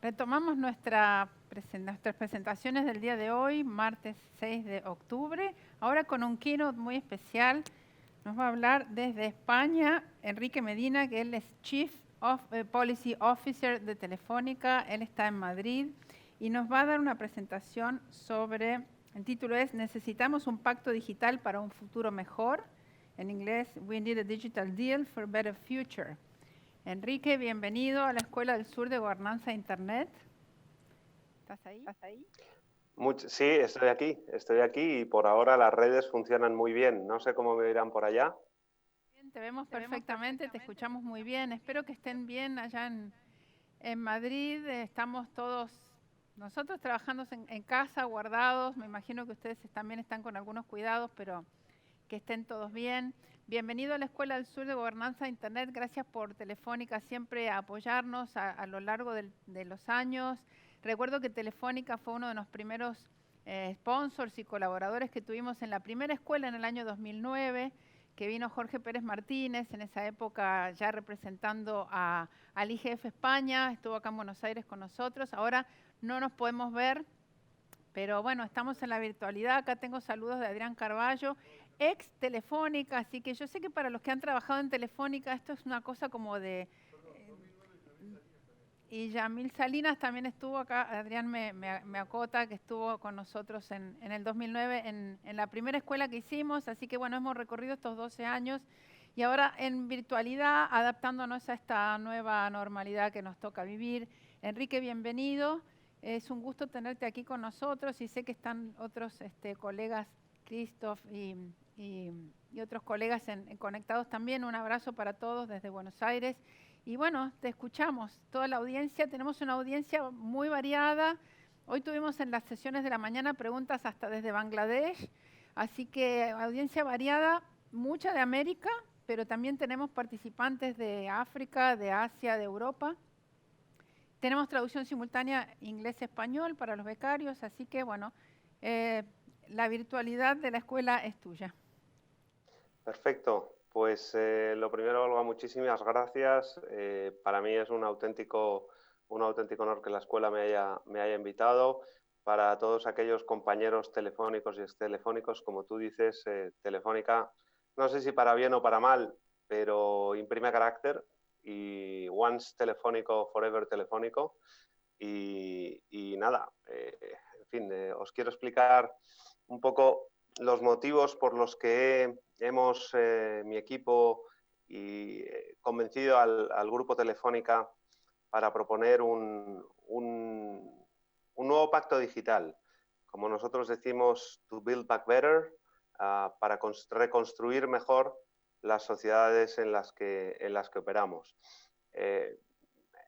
Retomamos nuestras presentaciones del día de hoy, martes 6 de octubre, ahora con un keynote muy especial. Nos va a hablar desde España Enrique Medina, que él es Chief Policy Officer de Telefónica, él está en Madrid y nos va a dar una presentación sobre, el título es Necesitamos un pacto digital para un futuro mejor. En inglés, We Need a Digital Deal for a Better Future. Enrique, bienvenido a la Escuela del Sur de Gobernanza de Internet. ¿Estás ahí? Sí, estoy aquí y por ahora las redes funcionan muy bien. No sé cómo me irán por allá. Bien, te vemos perfectamente, te escuchamos muy bien. Espero que estén bien allá en Madrid. Estamos todos, nosotros trabajando en casa, guardados. Me imagino que ustedes también están con algunos cuidados, pero que estén todos bien. Bienvenido a la Escuela del Sur de Gobernanza de Internet. Gracias por Telefónica siempre a apoyarnos a lo largo de los años. Recuerdo que Telefónica fue uno de los primeros sponsors y colaboradores que tuvimos en la primera escuela en el año 2009, que vino Jorge Pérez Martínez, en esa época ya representando al IGF España, estuvo acá en Buenos Aires con nosotros. Ahora no nos podemos ver, pero bueno, estamos en la virtualidad. Acá tengo saludos de Adrián Carballo, ex Telefónica, así que yo sé que para los que han trabajado en Telefónica esto es una cosa como de... y Yamil Salinas también estuvo acá, Adrián me acota que estuvo con nosotros en el 2009 en la primera escuela que hicimos, así que bueno, hemos recorrido estos 12 años y ahora en virtualidad adaptándonos a esta nueva normalidad que nos toca vivir. Enrique, bienvenido. Es un gusto tenerte aquí con nosotros y sé que están otros colegas, Christoph y otros colegas conectados también. Un abrazo para todos desde Buenos Aires. Y bueno, te escuchamos, toda la audiencia. Tenemos una audiencia muy variada. Hoy tuvimos en las sesiones de la mañana preguntas hasta desde Bangladesh. Así que audiencia variada, mucha de América, pero también tenemos participantes de África, de Asia, de Europa. Tenemos traducción simultánea inglés-español para los becarios, así que bueno, la virtualidad de la escuela es tuya. Perfecto. Pues lo primero, Olga, muchísimas gracias. Para mí es un auténtico honor que la escuela me haya invitado. Para todos aquellos compañeros telefónicos y extelefónicos, como tú dices, Telefónica, no sé si para bien o para mal, pero imprime carácter y once telefónico, forever telefónico. Y nada, en fin, os quiero explicar un poco los motivos por los que hemos, mi equipo, convencido al Grupo Telefónica para proponer un nuevo pacto digital. Como nosotros decimos, to build back better, para reconstruir mejor las sociedades en las que operamos.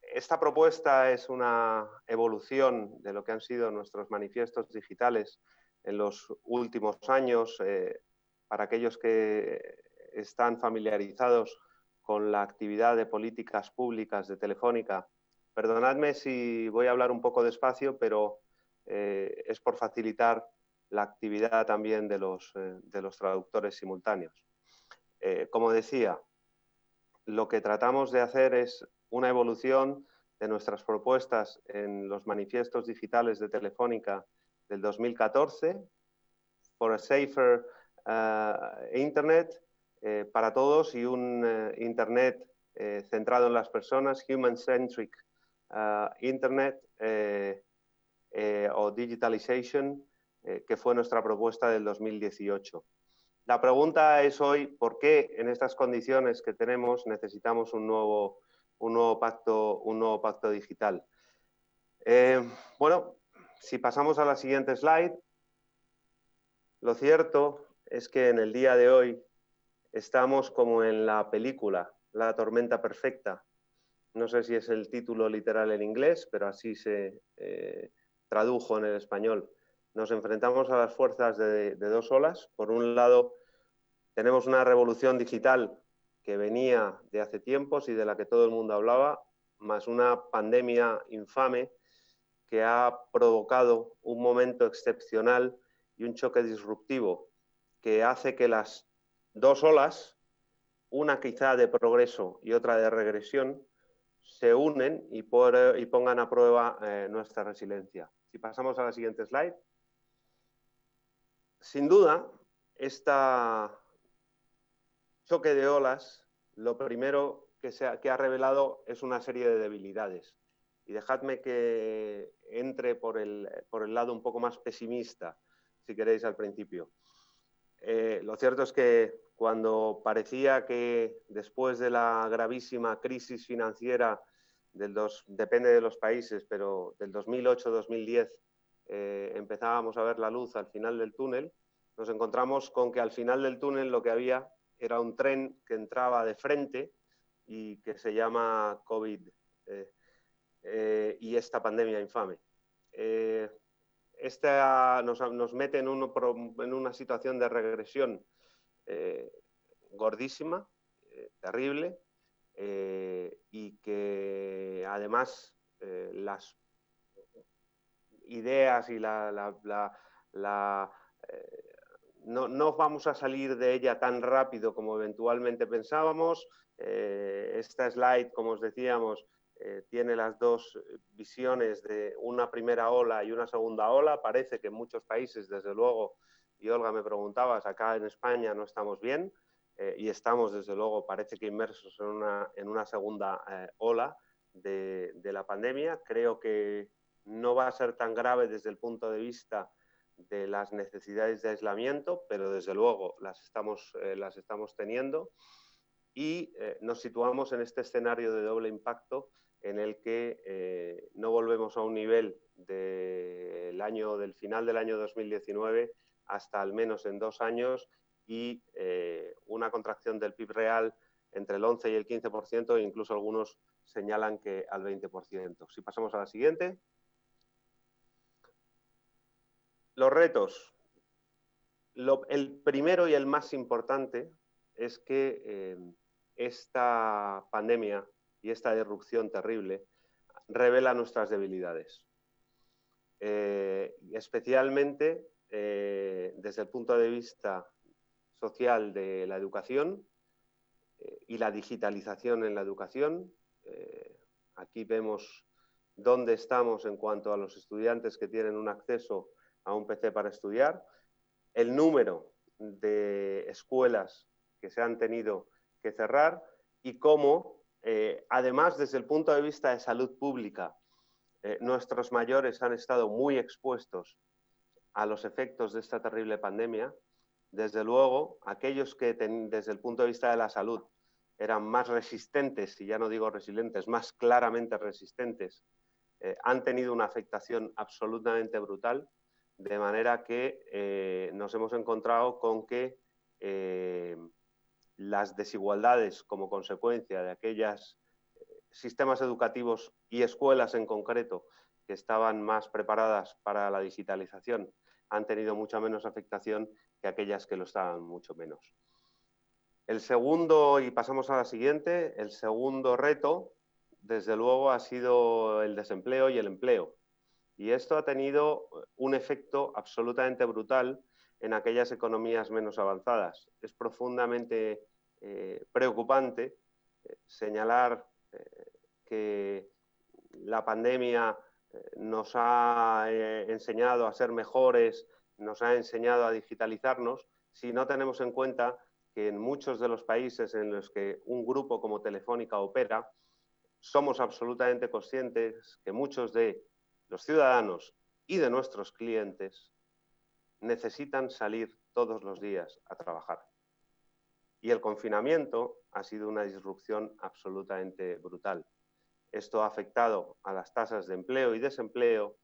Esta propuesta es una evolución de lo que han sido nuestros manifiestos digitales en los últimos años. Para aquellos que están familiarizados con la actividad de políticas públicas de Telefónica, perdonadme si voy a hablar un poco despacio, pero es por facilitar la actividad también de los traductores simultáneos. Como decía, lo que tratamos de hacer es una evolución de nuestras propuestas en los manifiestos digitales de Telefónica del 2014, for a safer Internet para todos y un Internet centrado en las personas, human-centric Internet o digitalization, que fue nuestra propuesta del 2018. La pregunta es hoy, ¿por qué en estas condiciones que tenemos necesitamos un nuevo pacto digital? Bueno, si pasamos a la siguiente slide, lo cierto es que en el día de hoy estamos como en la película La tormenta perfecta. No sé si es el título literal en inglés, pero así se tradujo en el español. Nos enfrentamos a las fuerzas de dos olas. Por un lado, tenemos una revolución digital que venía de hace tiempos y de la que todo el mundo hablaba, más una pandemia infame que ha provocado un momento excepcional y un choque disruptivo que hace que las dos olas, una quizá de progreso y otra de regresión, se unen y pongan a prueba nuestra resiliencia. Si pasamos a la siguiente slide. Sin duda, este choque de olas, lo primero que ha revelado es una serie de debilidades. Y dejadme que entre por el lado un poco más pesimista, si queréis, al principio. Lo cierto es que cuando parecía que después de la gravísima crisis financiera depende de los países, pero del 2008-2010 empezábamos a ver la luz al final del túnel, nos encontramos con que al final del túnel lo que había era un tren que entraba de frente y que se llama COVID y esta pandemia infame. Esta nos mete en una situación de regresión gordísima, terrible, y que además las ideas y no vamos a salir de ella tan rápido como eventualmente pensábamos. Esta slide, como os decíamos, tiene las dos visiones de una primera ola y una segunda ola. Parece que en muchos países, desde luego, y Olga me preguntabas, acá en España no estamos bien y estamos, desde luego, parece que inmersos en una segunda ola de la pandemia. Creo que no va a ser tan grave desde el punto de vista de las necesidades de aislamiento, pero desde luego las estamos teniendo y nos situamos en este escenario de doble impacto en el que no volvemos a un nivel del final del año 2019 hasta al menos en 2 años y una contracción del PIB real entre el 11 y el 15% e incluso algunos señalan que al 20%. Si pasamos a la siguiente. Los retos. El primero y el más importante es que esta pandemia y esta irrupción terrible revela nuestras debilidades. Especialmente desde el punto de vista social de la educación y la digitalización en la educación. Aquí vemos dónde estamos en cuanto a los estudiantes que tienen un acceso a un PC para estudiar, el número de escuelas que se han tenido que cerrar y cómo, además desde el punto de vista de salud pública, nuestros mayores han estado muy expuestos a los efectos de esta terrible pandemia. Desde luego, aquellos que desde el punto de vista de la salud eran más resistentes, y ya no digo resilientes, más claramente resistentes, han tenido una afectación absolutamente brutal, de manera que nos hemos encontrado con que las desigualdades como consecuencia de aquellos sistemas educativos y escuelas en concreto que estaban más preparadas para la digitalización han tenido mucha menos afectación que aquellas que lo estaban mucho menos. El segundo, y pasamos a la siguiente, el segundo reto, desde luego, ha sido el desempleo y el empleo. Y esto ha tenido un efecto absolutamente brutal en aquellas economías menos avanzadas. Es profundamente preocupante señalar que la pandemia nos ha enseñado a ser mejores, nos ha enseñado a digitalizarnos, si no tenemos en cuenta que en muchos de los países en los que un grupo como Telefónica opera, somos absolutamente conscientes que muchos de los ciudadanos y de nuestros clientes necesitan salir todos los días a trabajar. Y el confinamiento ha sido una disrupción absolutamente brutal. Esto ha afectado a las tasas de empleo y desempleo,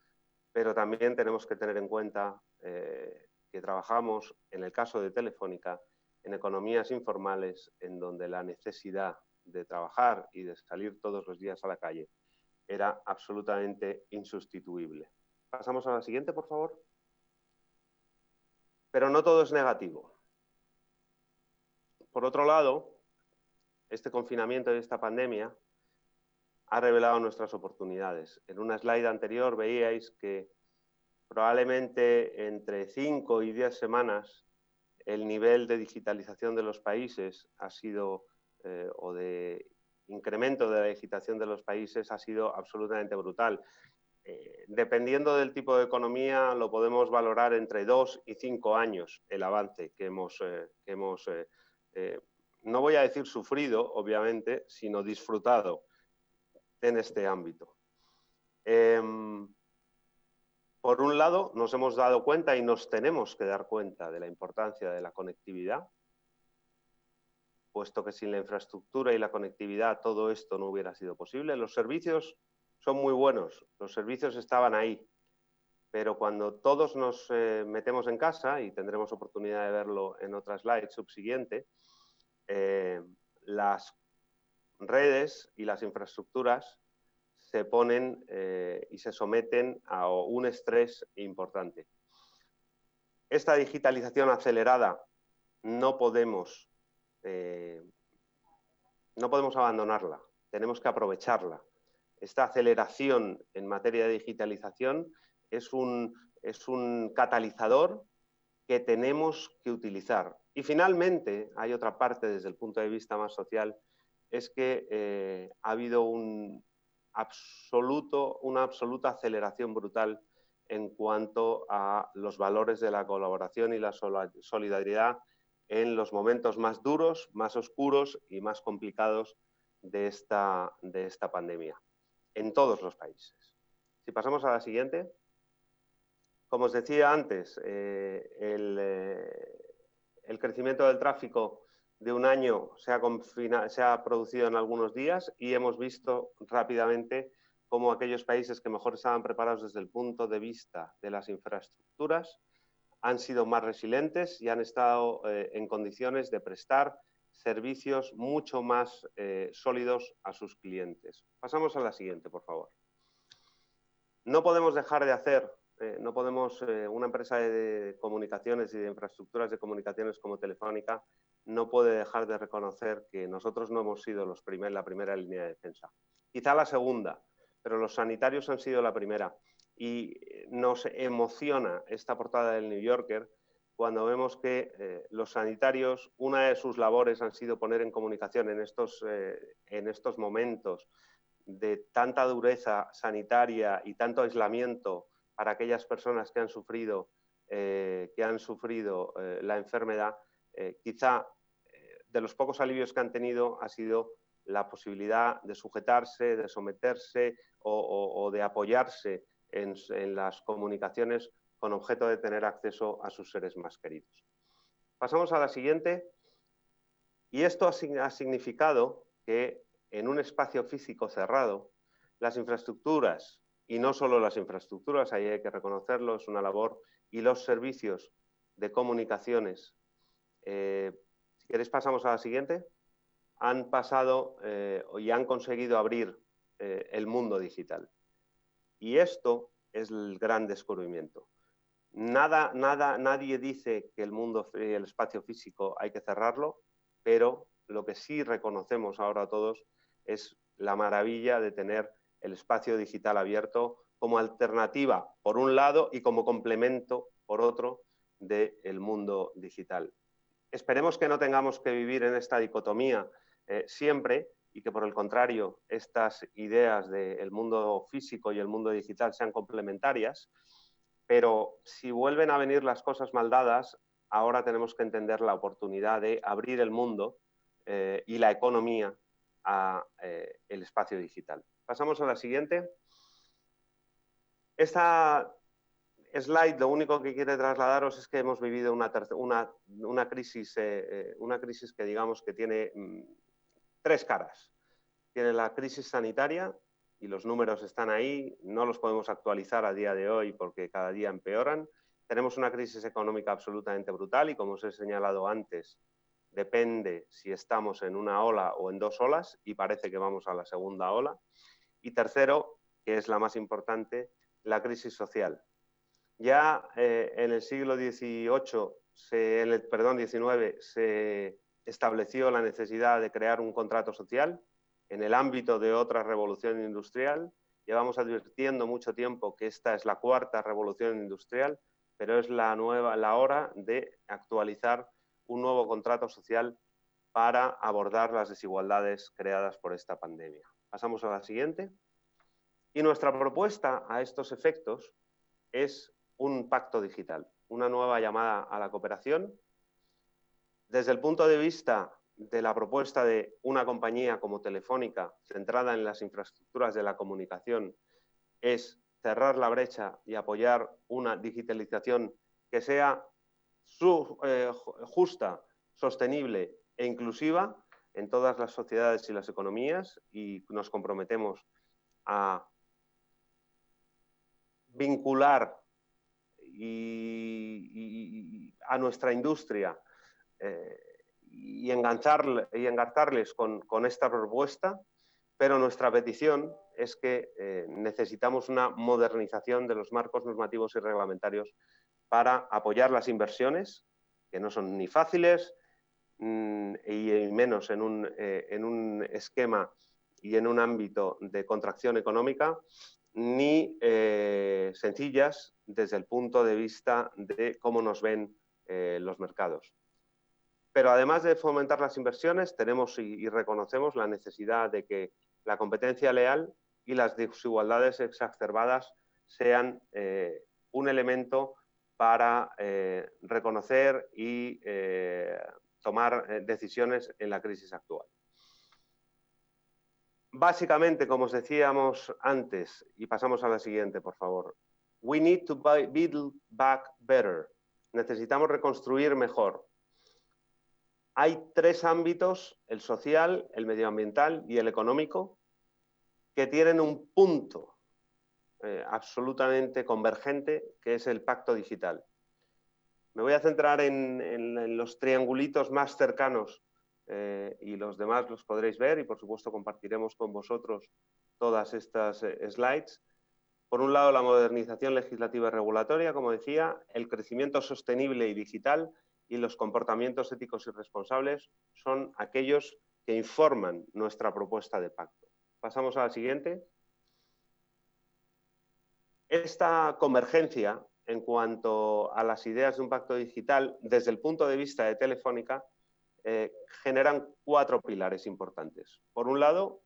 pero también tenemos que tener en cuenta que trabajamos, en el caso de Telefónica, en economías informales en donde la necesidad de trabajar y de salir todos los días a la calle era absolutamente insustituible. Pasamos a la siguiente, por favor. Pero no todo es negativo. Por otro lado, este confinamiento y esta pandemia ha revelado nuestras oportunidades. En una slide anterior veíais que probablemente entre 5 y 10 semanas el nivel de digitalización de los países ha sido, o de incremento de la digitación de los países ha sido absolutamente brutal. Dependiendo del tipo de economía, lo podemos valorar entre 2 y 5 años el avance que hemos no voy a decir sufrido, obviamente, sino disfrutado en este ámbito. Por un lado, nos hemos dado cuenta y nos tenemos que dar cuenta de la importancia de la conectividad, puesto que sin la infraestructura y la conectividad todo esto no hubiera sido posible. Los servicios son muy buenos, los servicios estaban ahí, pero cuando todos nos metemos en casa, y tendremos oportunidad de verlo en otra slide subsiguiente, las redes y las infraestructuras se ponen y se someten a un estrés importante. Esta digitalización acelerada no podemos abandonarla, tenemos que aprovecharla. Esta aceleración en materia de digitalización es un catalizador que tenemos que utilizar. Y finalmente, hay otra parte desde el punto de vista más social, es que ha habido una absoluta aceleración brutal en cuanto a los valores de la colaboración y la solidaridad en los momentos más duros, más oscuros y más complicados de esta pandemia, en todos los países. Si pasamos a la siguiente. Como os decía antes, el crecimiento del tráfico de un año se ha producido en algunos días y hemos visto rápidamente cómo aquellos países que mejor estaban preparados desde el punto de vista de las infraestructuras han sido más resilientes y han estado en condiciones de prestar servicios mucho más sólidos a sus clientes. Pasamos a la siguiente, por favor. No podemos dejar de hacer, una empresa de comunicaciones y de infraestructuras de comunicaciones como Telefónica no puede dejar de reconocer que nosotros no hemos sido la primera línea de defensa. Quizá la segunda, pero los sanitarios han sido la primera. Y nos emociona esta portada del New Yorker cuando vemos que los sanitarios, una de sus labores han sido poner en comunicación en estos momentos de tanta dureza sanitaria y tanto aislamiento para aquellas personas que han sufrido la enfermedad, quizá de los pocos alivios que han tenido ha sido la posibilidad de sujetarse, de someterse o de apoyarse en las comunicaciones con objeto de tener acceso a sus seres más queridos. Pasamos a la siguiente. Y esto ha significado que en un espacio físico cerrado, las infraestructuras, y no solo las infraestructuras, ahí hay que reconocerlo, es una labor, y los servicios de comunicaciones, si queréis pasamos a la siguiente, han pasado y han conseguido abrir el mundo digital. Y esto es el gran descubrimiento. Nadie dice que el espacio físico hay que cerrarlo, pero lo que sí reconocemos ahora todos es la maravilla de tener el espacio digital abierto como alternativa, por un lado, y como complemento, por otro, del mundo digital. Esperemos que no tengamos que vivir en esta dicotomía siempre y que, por el contrario, estas ideas del mundo físico y el mundo digital sean complementarias, pero si vuelven a venir las cosas mal dadas, ahora tenemos que entender la oportunidad de abrir el mundo y la economía a el espacio digital. Pasamos a la siguiente. Esta slide lo único que quiere trasladaros es que hemos vivido una crisis que digamos que tiene tres caras. Tiene la crisis sanitaria, y los números están ahí, no los podemos actualizar a día de hoy porque cada día empeoran. Tenemos una crisis económica absolutamente brutal y, como os he señalado antes, depende si estamos en una ola o en dos olas, y parece que vamos a la segunda ola. Y tercero, que es la más importante, la crisis social. Ya en el siglo XIX se estableció la necesidad de crear un contrato social en el ámbito de otra revolución industrial. Llevamos advirtiendo mucho tiempo que esta es la cuarta revolución industrial, pero es la hora de actualizar un nuevo contrato social para abordar las desigualdades creadas por esta pandemia. Pasamos a la siguiente. Y nuestra propuesta a estos efectos es un pacto digital, una nueva llamada a la cooperación. Desde el punto de vista de la propuesta de una compañía como Telefónica, centrada en las infraestructuras de la comunicación, es cerrar la brecha y apoyar una digitalización que sea justa, sostenible e inclusiva en todas las sociedades y las economías, y nos comprometemos a vincular a nuestra industria y engancharles con esta propuesta, pero nuestra petición es que necesitamos una modernización de los marcos normativos y reglamentarios para apoyar las inversiones, que no son ni fáciles, y menos en un esquema y en un ámbito de contracción económica, ni sencillas desde el punto de vista de cómo nos ven los mercados. Pero además de fomentar las inversiones, tenemos y reconocemos la necesidad de que la competencia leal y las desigualdades exacerbadas sean un elemento para reconocer y tomar decisiones en la crisis actual. Básicamente, como os decíamos antes, y pasamos a la siguiente, por favor. We need to build back better. Necesitamos reconstruir mejor. Hay tres ámbitos, el social, el medioambiental y el económico, que tienen un punto absolutamente convergente, que es el pacto digital. Me voy a centrar en los triangulitos más cercanos y los demás los podréis ver y por supuesto compartiremos con vosotros todas estas slides. Por un lado, la modernización legislativa y regulatoria, como decía, el crecimiento sostenible y digital y los comportamientos éticos y responsables son aquellos que informan nuestra propuesta de pacto. Pasamos a la siguiente. Esta convergencia en cuanto a las ideas de un pacto digital, desde el punto de vista de Telefónica, generan cuatro pilares importantes. Por un lado,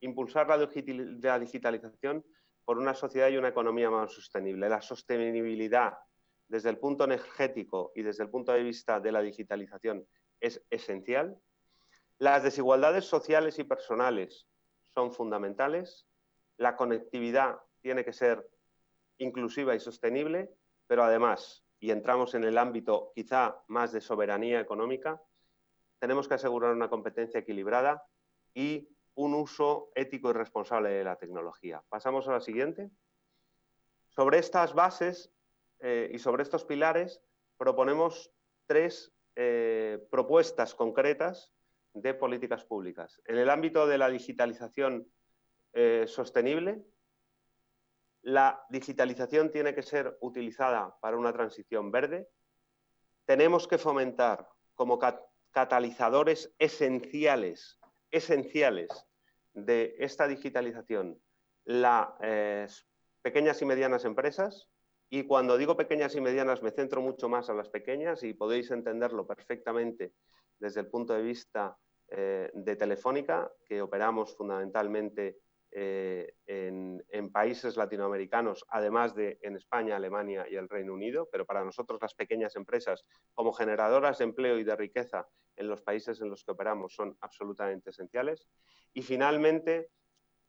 impulsar la digitalización por una sociedad y una economía más sostenible. La sostenibilidad desde el punto energético y desde el punto de vista de la digitalización es esencial. Las desigualdades sociales y personales son fundamentales. La conectividad tiene que ser inclusiva y sostenible, pero además, y entramos en el ámbito quizá más de soberanía económica, tenemos que asegurar una competencia equilibrada y un uso ético y responsable de la tecnología. Pasamos a la siguiente. Sobre estas bases y sobre estos pilares proponemos tres propuestas concretas de políticas públicas. En el ámbito de la digitalización sostenible, la digitalización tiene que ser utilizada para una transición verde. Tenemos que fomentar como catalizadores esenciales de esta digitalización las pequeñas y medianas empresas, y cuando digo pequeñas y medianas me centro mucho más a las pequeñas y podéis entenderlo perfectamente desde el punto de vista de Telefónica, que operamos fundamentalmente en países latinoamericanos, además de en España, Alemania y el Reino Unido, pero para nosotros las pequeñas empresas como generadoras de empleo y de riqueza en los países en los que operamos son absolutamente esenciales. Y finalmente,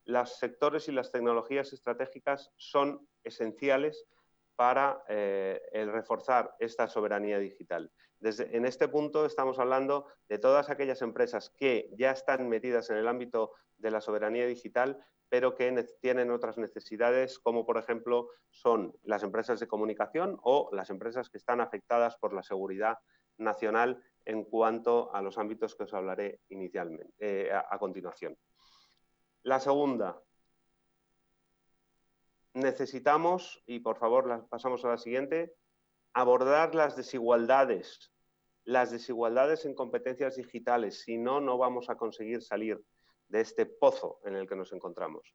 los sectores y las tecnologías estratégicas son esenciales para el reforzar esta soberanía digital. En este punto estamos hablando de todas aquellas empresas que ya están metidas en el ámbito de la soberanía digital, pero que tienen otras necesidades, como por ejemplo son las empresas de comunicación o las empresas que están afectadas por la seguridad nacional en cuanto a los ámbitos que os hablaré inicialmente, a continuación. La segunda. Necesitamos, y por favor pasamos a la siguiente, abordar las desigualdades en competencias digitales. Si no, no vamos a conseguir salir de este pozo en el que nos encontramos.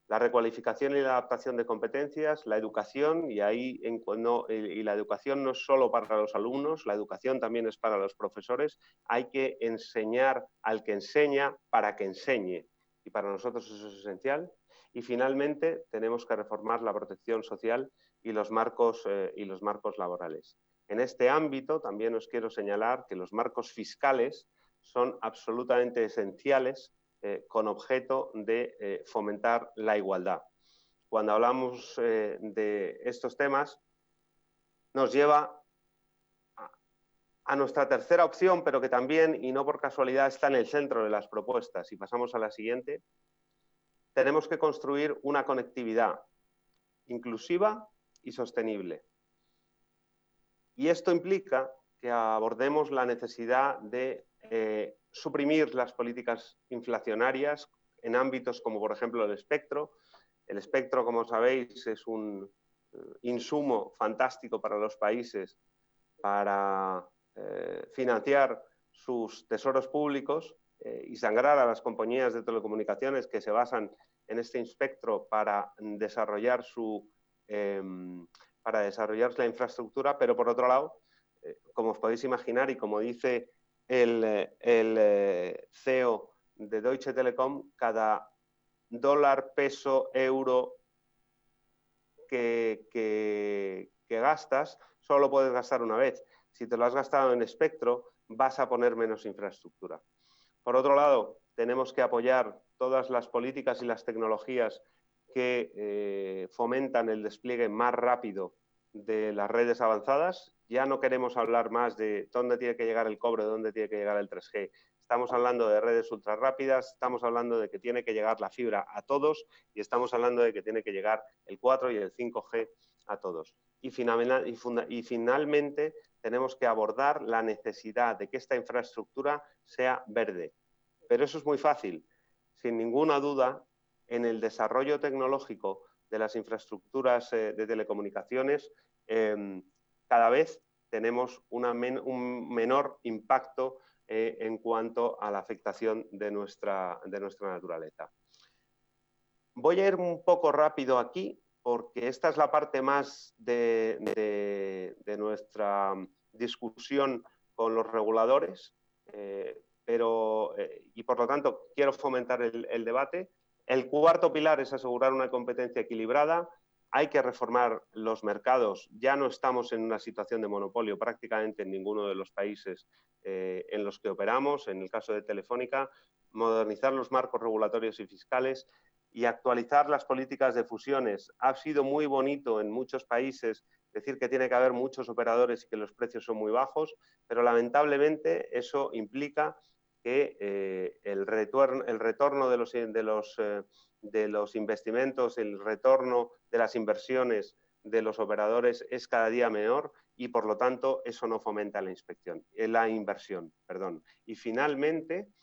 La recualificación y la adaptación de competencias, la educación, y la educación no es solo para los alumnos, la educación también es para los profesores. Hay que enseñar al que enseña para que enseñe, y para nosotros eso es esencial. Y finalmente tenemos que reformar la protección social y los marcos laborales. En este ámbito también os quiero señalar que los marcos fiscales son absolutamente esenciales con objeto de fomentar la igualdad. Cuando hablamos de estos temas, nos lleva a nuestra tercera opción, pero que también, y no por casualidad, está en el centro de las propuestas. Y pasamos a la siguiente. Tenemos que construir una conectividad inclusiva y sostenible. Y esto implica que abordemos la necesidad de suprimir las políticas inflacionarias en ámbitos como, por ejemplo, el espectro. El espectro, como sabéis, es un insumo fantástico para los países para financiar sus tesoros públicos y sangrar a las compañías de telecomunicaciones que se basan en este espectro para desarrollar la infraestructura, pero por otro lado, como os podéis imaginar y como dice el CEO de Deutsche Telekom, cada dólar, peso, euro que gastas, solo puedes gastar una vez. Si te lo has gastado en espectro, vas a poner menos infraestructura. Por otro lado, tenemos que apoyar todas las políticas y las tecnologías que fomentan el despliegue más rápido de las redes avanzadas. Ya no queremos hablar más de dónde tiene que llegar el cobre, dónde tiene que llegar el 3G. Estamos hablando de redes ultra rápidas, estamos hablando de que tiene que llegar la fibra a todos y estamos hablando de que tiene que llegar el 4 y el 5G a todos. Y finalmente tenemos que abordar la necesidad de que esta infraestructura sea verde. Pero eso es muy fácil. Sin ninguna duda, en el desarrollo tecnológico de las infraestructuras de telecomunicaciones, cada vez tenemos un menor impacto en cuanto a la afectación de nuestra naturaleza. Voy a ir un poco rápido aquí, porque esta es la parte más de nuestra discusión con los reguladores, y por lo tanto quiero fomentar el debate. El cuarto pilar es asegurar una competencia equilibrada. Hay que reformar los mercados. Ya no estamos en una situación de monopolio prácticamente en ninguno de los países en los que operamos. En el caso de Telefónica, modernizar los marcos regulatorios y fiscales y actualizar las políticas de fusiones. Ha sido muy bonito en muchos países decir que tiene que haber muchos operadores y que los precios son muy bajos, pero lamentablemente eso implica que el retorno de los investimentos, el retorno de las inversiones de los operadores es cada día menor y, por lo tanto, eso no fomenta la inversión. Y finalmente,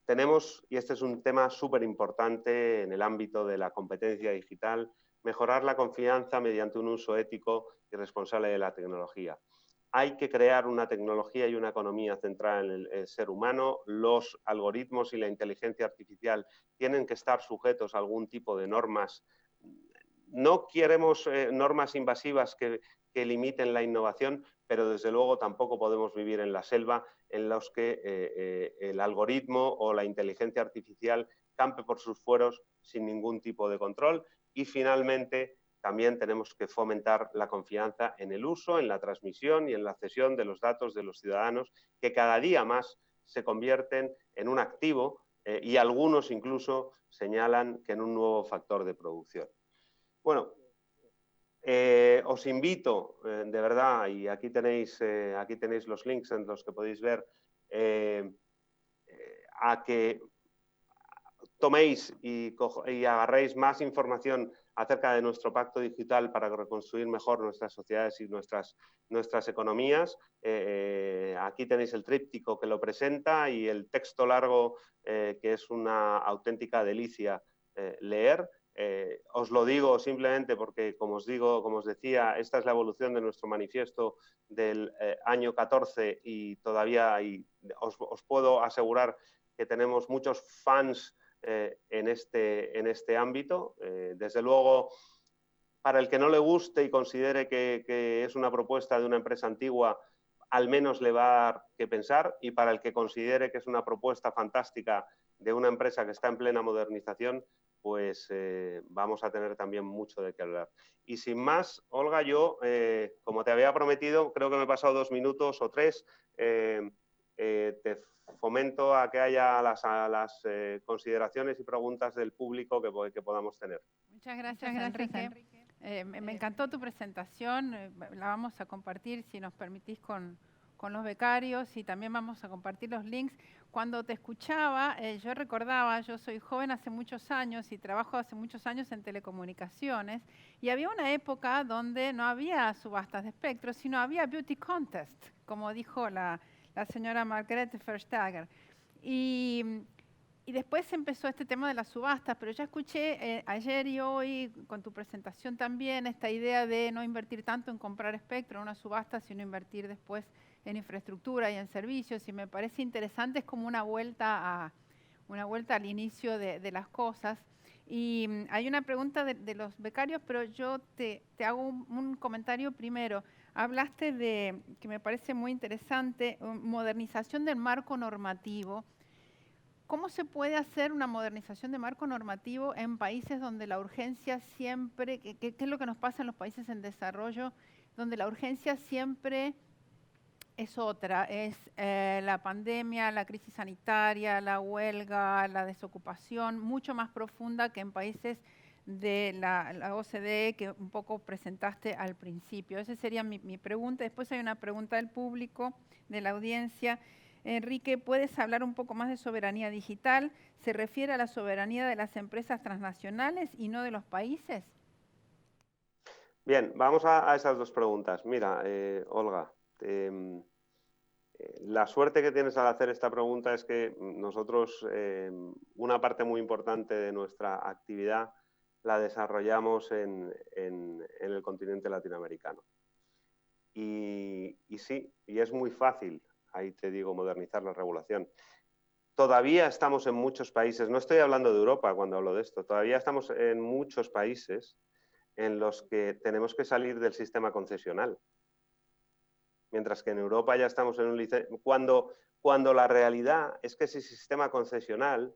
tenemos, y este es un tema súper importante en el ámbito de la competencia digital, mejorar la confianza mediante un uso ético y responsable de la tecnología. Hay que crear una tecnología y una economía centrada en el ser humano. Los algoritmos y la inteligencia artificial tienen que estar sujetos a algún tipo de normas. No queremos normas invasivas que limiten la innovación, pero desde luego tampoco podemos vivir en la selva en los que el algoritmo o la inteligencia artificial campe por sus fueros sin ningún tipo de control. Y finalmente, también tenemos que fomentar la confianza en el uso, en la transmisión y en la cesión de los datos de los ciudadanos, que cada día más se convierten en un activo y algunos incluso señalan que en un nuevo factor de producción. Bueno, os invito, de verdad, y aquí tenéis los links en los que podéis ver, a que toméis y agarréis más información acerca de nuestro pacto digital para reconstruir mejor nuestras sociedades y nuestras economías. Aquí tenéis el tríptico que lo presenta y el texto largo que es una auténtica delicia leer. Os lo digo simplemente porque, como os decía, esta es la evolución de nuestro manifiesto del año 14 y todavía os puedo asegurar que tenemos muchos fans en este ámbito. Desde luego, para el que no le guste y considere que es una propuesta de una empresa antigua, al menos le va a dar que pensar, y para el que considere que es una propuesta fantástica de una empresa que está en plena modernización, pues vamos a tener también mucho de qué hablar. Y sin más, Olga, yo, como te había prometido, creo que me he pasado 2 minutos o 3, te fomento a que haya las consideraciones y preguntas del público que podamos tener. Muchas gracias, Enrique. Me encantó tu presentación, la vamos a compartir, si nos permitís, con los becarios, y también vamos a compartir los links. Cuando te escuchaba, yo recordaba, yo soy joven hace muchos años y trabajo hace muchos años en telecomunicaciones, y había una época donde no había subastas de espectro, sino había beauty contest, como dijo la señora Margrethe Vestager. Y después empezó este tema de las subastas, pero ya escuché ayer y hoy con tu presentación también esta idea de no invertir tanto en comprar espectro en una subasta, sino invertir después en infraestructura y en servicios, y me parece interesante, es como una vuelta al inicio de las cosas. Y hay una pregunta de los becarios, pero yo te hago un comentario primero. Hablaste de, que me parece muy interesante, modernización del marco normativo. ¿Cómo se puede hacer una modernización de marco normativo en países donde la urgencia siempre, qué es lo que nos pasa en los países en desarrollo, donde la urgencia siempre es otra, es la pandemia, la crisis sanitaria, la huelga, la desocupación, mucho más profunda que en países de la OCDE que un poco presentaste al principio? Esa sería mi pregunta. Después hay una pregunta del público, de la audiencia. Enrique, ¿puedes hablar un poco más de soberanía digital? ¿Se refiere a la soberanía de las empresas transnacionales y no de los países? Bien, vamos a esas 2 preguntas. Mira, Olga, la suerte que tienes al hacer esta pregunta es que nosotros una parte muy importante de nuestra actividad la desarrollamos en el continente latinoamericano. Y sí, y es muy fácil, ahí te digo, modernizar la regulación. Todavía estamos en muchos países, no estoy hablando de Europa cuando hablo de esto, todavía estamos en muchos países en los que tenemos que salir del sistema concesional. Mientras que en Europa ya estamos en un cuando la realidad es que ese sistema concesional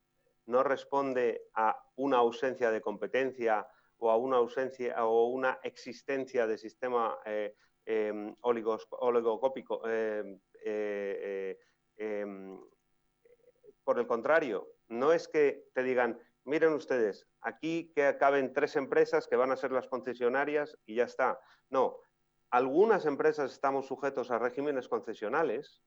no responde a una ausencia de competencia o a una ausencia o una existencia de sistema oligocópico. Por el contrario, no es que te digan, miren ustedes, aquí que caben 3 empresas que van a ser las concesionarias y ya está. No, algunas empresas estamos sujetos a regímenes concesionales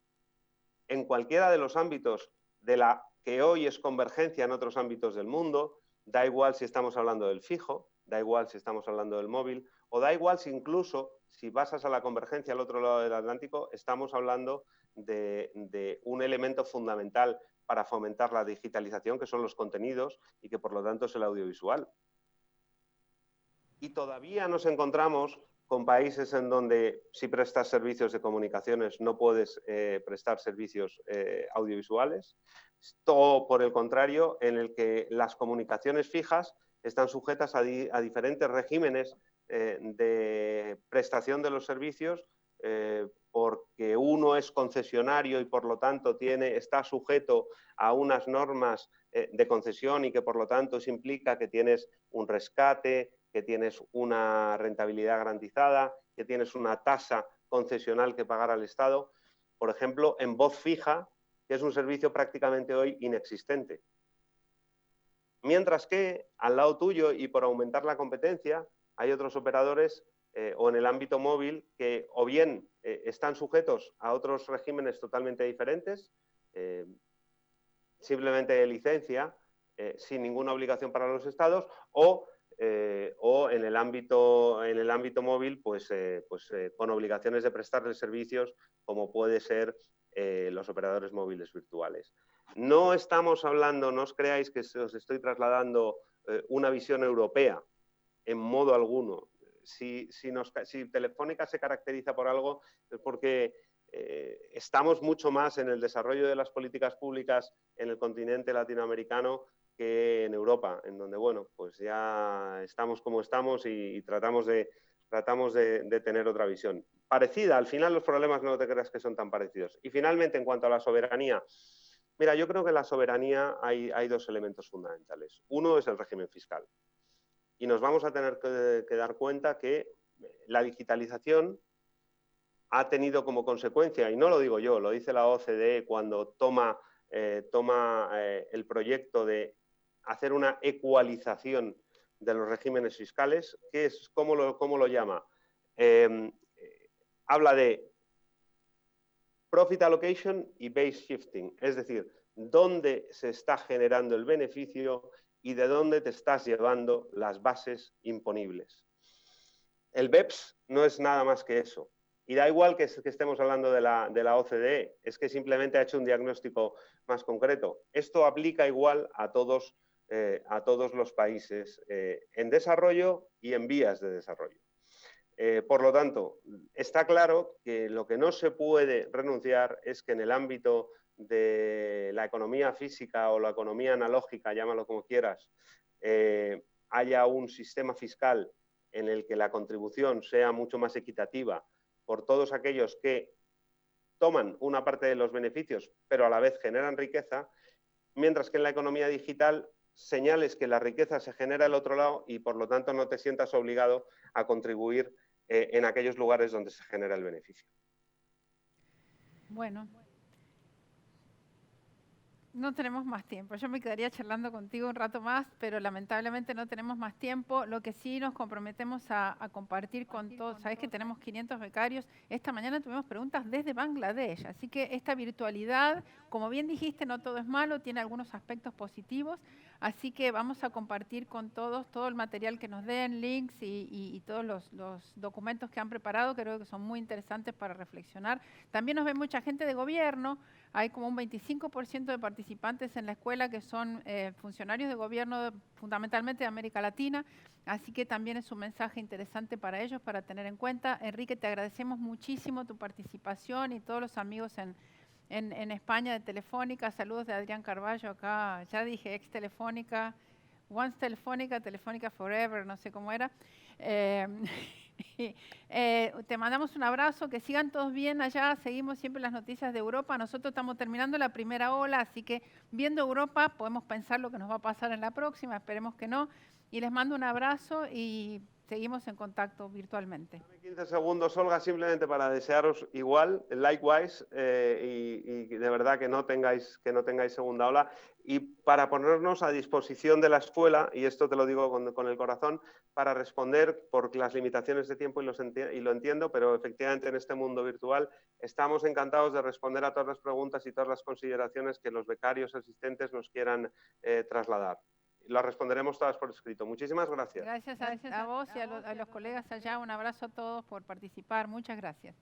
en cualquiera de los ámbitos de la que hoy es convergencia en otros ámbitos del mundo. Da igual si estamos hablando del fijo, da igual si estamos hablando del móvil, o da igual si incluso, si pasas a la convergencia al otro lado del Atlántico, estamos hablando de un elemento fundamental para fomentar la digitalización, que son los contenidos y que por lo tanto es el audiovisual. Y todavía nos encontramos con países en donde si prestas servicios de comunicaciones no puedes prestar servicios audiovisuales. Todo por el contrario, en el que las comunicaciones fijas están sujetas a diferentes regímenes de prestación de los servicios porque uno es concesionario y por lo tanto está sujeto a unas normas de concesión y que por lo tanto eso implica que tienes un rescate, que tienes una rentabilidad garantizada, que tienes una tasa concesional que pagar al Estado. Por ejemplo, en voz fija, que es un servicio prácticamente hoy inexistente. Mientras que al lado tuyo y por aumentar la competencia hay otros operadores o en el ámbito móvil que o bien están sujetos a otros regímenes totalmente diferentes, simplemente de licencia, sin ninguna obligación para los estados, o en el ámbito móvil pues con obligaciones de prestarle servicios como puede ser los operadores móviles virtuales. No estamos hablando, no os creáis que os estoy trasladando una visión europea en modo alguno. Si Telefónica se caracteriza por algo es porque estamos mucho más en el desarrollo de las políticas públicas en el continente latinoamericano que en Europa, en donde, bueno, pues ya estamos como estamos y tratamos de tener otra visión. Parecida, al final los problemas no te creas que son tan parecidos. Y finalmente, en cuanto a la soberanía, mira, yo creo que en la soberanía hay dos elementos fundamentales. Uno es el régimen fiscal. Y nos vamos a tener que dar cuenta que la digitalización ha tenido como consecuencia, y no lo digo yo, lo dice la OCDE cuando toma el proyecto de hacer una ecualización de los regímenes fiscales, que es, ¿cómo lo llama? Habla de profit allocation y base shifting, es decir, dónde se está generando el beneficio y de dónde te estás llevando las bases imponibles. El BEPS no es nada más que eso. Y da igual que estemos hablando de la OCDE, es que simplemente ha hecho un diagnóstico más concreto. Esto aplica igual a todos los países en desarrollo y en vías de desarrollo. Por lo tanto, está claro que lo que no se puede renunciar es que en el ámbito de la economía física o la economía analógica, llámalo como quieras, haya un sistema fiscal en el que la contribución sea mucho más equitativa por todos aquellos que toman una parte de los beneficios, pero a la vez generan riqueza, mientras que en la economía digital señales que la riqueza se genera al otro lado y por lo tanto no te sientas obligado a contribuir en aquellos lugares donde se genera el beneficio. Bueno, no tenemos más tiempo. Yo me quedaría charlando contigo un rato más, pero lamentablemente no tenemos más tiempo. Lo que sí nos comprometemos a compartir con todos. Sabés que tenemos 500 becarios. Esta mañana tuvimos preguntas desde Bangladesh. Así que esta virtualidad, como bien dijiste, no todo es malo, tiene algunos aspectos positivos. Así que vamos a compartir con todos todo el material que nos den, links y todos los documentos que han preparado. Creo que son muy interesantes para reflexionar. También nos ve mucha gente de gobierno. Hay como un 25% de participantes en la escuela que son funcionarios de gobierno, fundamentalmente de América Latina, así que también es un mensaje interesante para ellos, para tener en cuenta. Enrique, te agradecemos muchísimo tu participación y todos los amigos en España de Telefónica. Saludos de Adrián Carballo acá, ya dije, ex Telefónica, once Telefónica, Telefónica Forever, no sé cómo era. Te mandamos un abrazo, que sigan todos bien allá, seguimos siempre las noticias de Europa. Nosotros estamos terminando la primera ola, así que viendo Europa podemos pensar lo que nos va a pasar en la próxima, esperemos que no. Y les mando un abrazo y seguimos en contacto virtualmente. 15 segundos, Olga, simplemente para desearos igual, likewise, y de verdad que no tengáis segunda ola, y para ponernos a disposición de la escuela, y esto te lo digo con el corazón, para responder por las limitaciones de tiempo, y lo entiendo, pero efectivamente en este mundo virtual estamos encantados de responder a todas las preguntas y todas las consideraciones que los becarios asistentes nos quieran trasladar. Las responderemos todas por escrito. Muchísimas gracias. Gracias a vos y a los colegas allá. Un abrazo a todos por participar. Muchas gracias.